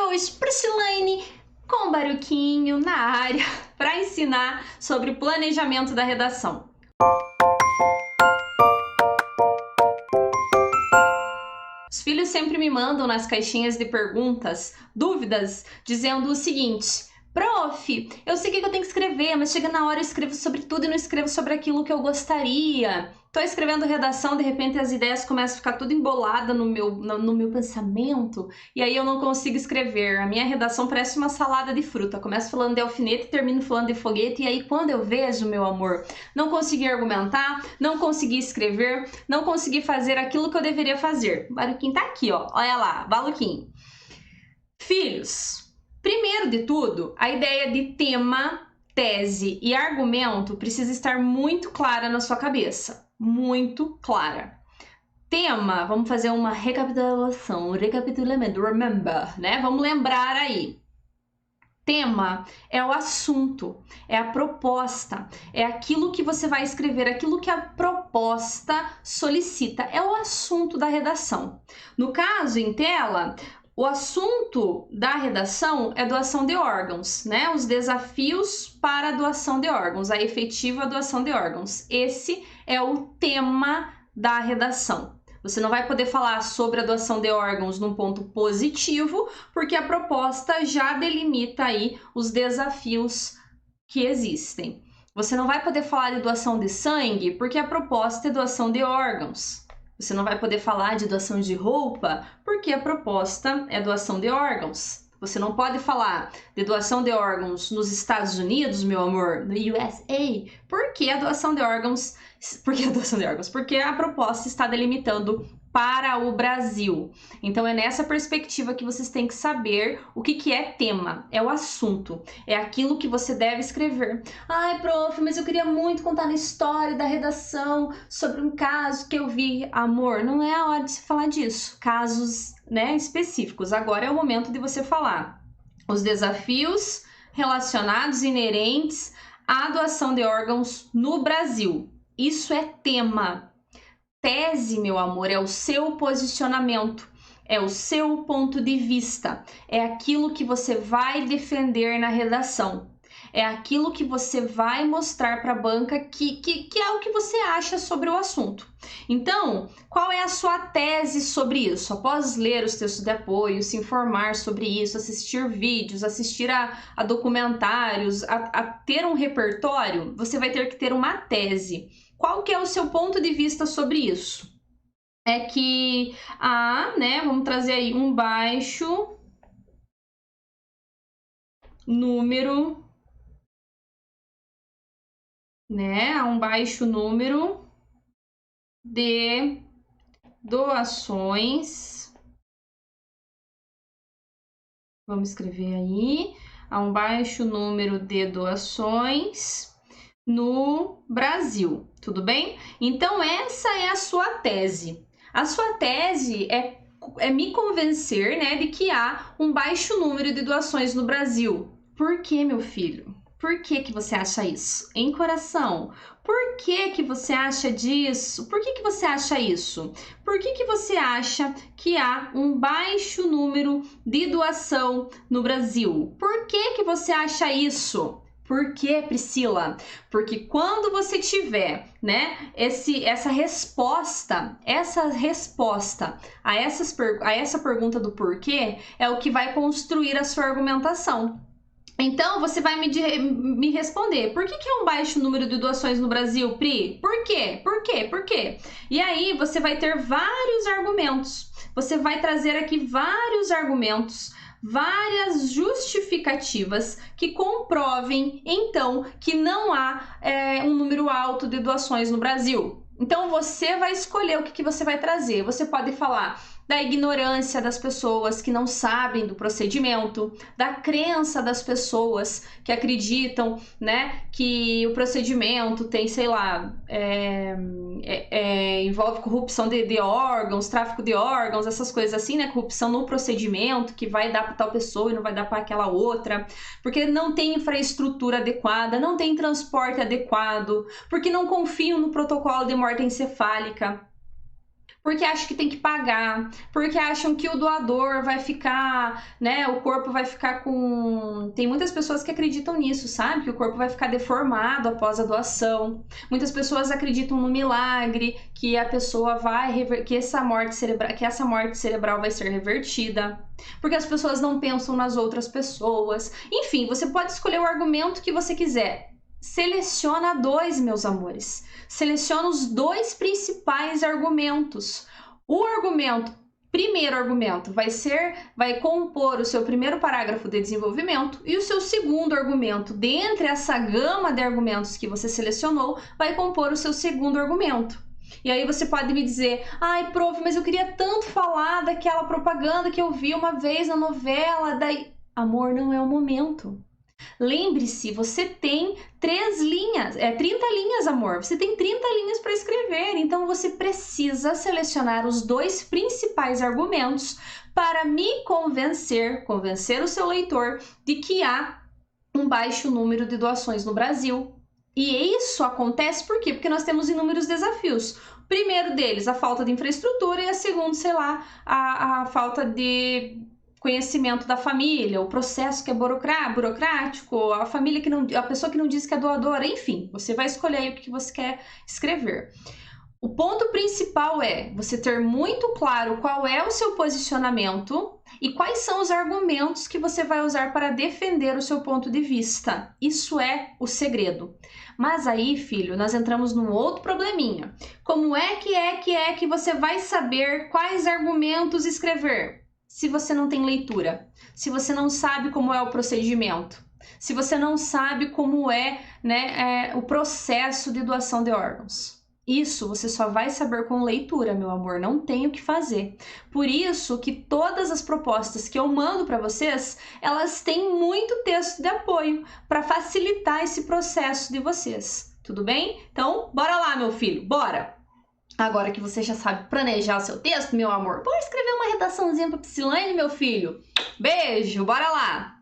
hoje Priscilaine com Baruquinho na área para ensinar sobre planejamento da redação. Os filhos sempre me mandam nas caixinhas de perguntas, dúvidas, dizendo o seguinte: Prof, eu sei o que eu tenho que escrever, mas chega na hora eu escrevo sobre tudo e não escrevo sobre aquilo que eu gostaria. Tô escrevendo redação, de repente as ideias começam a ficar tudo embolada no meu pensamento e aí eu não consigo escrever. A minha redação parece uma salada de fruta. Começo falando de alfinete e termino falando de foguete e aí quando eu vejo, meu amor, não consegui argumentar, não consegui escrever, não consegui fazer aquilo que eu deveria fazer. O Baruquinho tá aqui, ó. Olha lá, Baruquinho. Filhos, primeiro de tudo, a ideia de tema, tese e argumento precisa estar muito clara na sua cabeça. Muito clara. Tema, vamos fazer uma recapitulação, recapitulamento, remember, né? Vamos lembrar aí. Tema é o assunto, é a proposta, é aquilo que você vai escrever, aquilo que a proposta solicita, é o assunto da redação. No caso, em tela, o assunto da redação é doação de órgãos, né? Os desafios para a doação de órgãos, a efetiva doação de órgãos. Esse é o tema da redação. Você não vai poder falar sobre a doação de órgãos num ponto positivo, porque a proposta já delimita aí os desafios que existem. Você não vai poder falar de doação de sangue, porque a proposta é doação de órgãos. Você não vai poder falar de doação de roupa, porque a proposta é doação de órgãos. Você não pode falar de doação de órgãos nos Estados Unidos, meu amor, no USA, porque a doação de órgãos, porque a proposta está delimitando para o Brasil. Então é nessa perspectiva que vocês têm que saber o que é tema, é o assunto, é aquilo que você deve escrever. Ai, prof, mas eu queria muito contar na história da redação sobre um caso que eu vi. Amor, não é a hora de se falar disso. Casos, né, específicos. Agora é o momento de você falar os desafios relacionados, inerentes à doação de órgãos no Brasil. Isso é tema. Tese, meu amor, é o seu posicionamento, é o seu ponto de vista, é aquilo que você vai defender na redação, é aquilo que você vai mostrar para a banca que é o que você acha sobre o assunto. Então, qual é a sua tese sobre isso? Após ler os textos de apoio, se informar sobre isso, assistir vídeos, assistir a documentários, a ter um repertório, você vai ter que ter uma tese. Qual que é o seu ponto de vista sobre isso? É que né, vamos trazer aí um baixo número, né, um baixo número de doações. Vamos escrever aí, há um baixo número de doações no Brasil, tudo bem? Então essa é a sua tese. A sua tese é me convencer, né, de que há um baixo número de doações no Brasil. Por que, meu filho? Por que você acha isso? Em coração, por que você acha disso? Por que você acha isso? Por que você acha que há um baixo número de doação no Brasil? Por que você acha isso? Por que, Priscila? Porque quando você tiver, né, essa resposta a essa pergunta do porquê é o que vai construir a sua argumentação. Então, você vai me responder, por que é um baixo número de doações no Brasil, Pri? Por quê? Por quê? Por quê? E aí, você vai ter vários argumentos. Você vai trazer aqui vários argumentos, várias justificativas que comprovem, então, que não há um número alto de doações no Brasil. Então, você vai escolher o que você vai trazer. Você pode falar da ignorância das pessoas que não sabem do procedimento, da crença das pessoas que acreditam, né, que o procedimento tem, sei lá, envolve corrupção de órgãos, tráfico de órgãos, essas coisas assim, né, corrupção no procedimento, que vai dar para tal pessoa e não vai dar para aquela outra, porque não tem infraestrutura adequada, não tem transporte adequado, porque não confiam no protocolo de morte encefálica, porque acham que tem que pagar, porque acham que o doador vai ficar, né, o corpo vai ficar com... Tem muitas pessoas que acreditam nisso, sabe? Que o corpo vai ficar deformado após a doação. Muitas pessoas acreditam no milagre, que a pessoa vai que essa morte cerebral vai ser revertida, porque as pessoas não pensam nas outras pessoas. Enfim, você pode escolher o argumento que você quiser. Seleciona 2, meus amores. Seleciona os 2 principais argumentos. O primeiro argumento vai compor o seu primeiro parágrafo de desenvolvimento, e o seu segundo argumento, dentre essa gama de argumentos que você selecionou, vai compor o seu segundo argumento. E aí você pode me dizer, ai, prof, mas eu queria tanto falar daquela propaganda que eu vi uma vez na novela, daí... Amor, não é o momento. Lembre-se, você tem 30 linhas, amor. Você tem 30 linhas para escrever, então você precisa selecionar os 2 principais argumentos para me convencer o seu leitor de que há um baixo número de doações no Brasil. E isso acontece por quê? Porque nós temos inúmeros desafios. O primeiro deles, a falta de infraestrutura, e a segundo, sei lá, a falta de conhecimento da família, o processo que é burocrático, a pessoa que não diz que é doadora, enfim, você vai escolher aí o que você quer escrever. O ponto principal é você ter muito claro qual é o seu posicionamento e quais são os argumentos que você vai usar para defender o seu ponto de vista. Isso é o segredo. Mas aí, filho, nós entramos num outro probleminha. Como é que você vai saber quais argumentos escrever? Se você não tem leitura, se você não sabe como é o procedimento, se você não sabe como é, o processo de doação de órgãos. Isso você só vai saber com leitura, meu amor, não tem o que fazer. Por isso que todas as propostas que eu mando para vocês, elas têm muito texto de apoio para facilitar esse processo de vocês, tudo bem? Então, bora lá, meu filho, bora! Agora que você já sabe planejar o seu texto, meu amor, bora escrever uma redaçãozinha para Psilane, meu filho. Beijo, bora lá!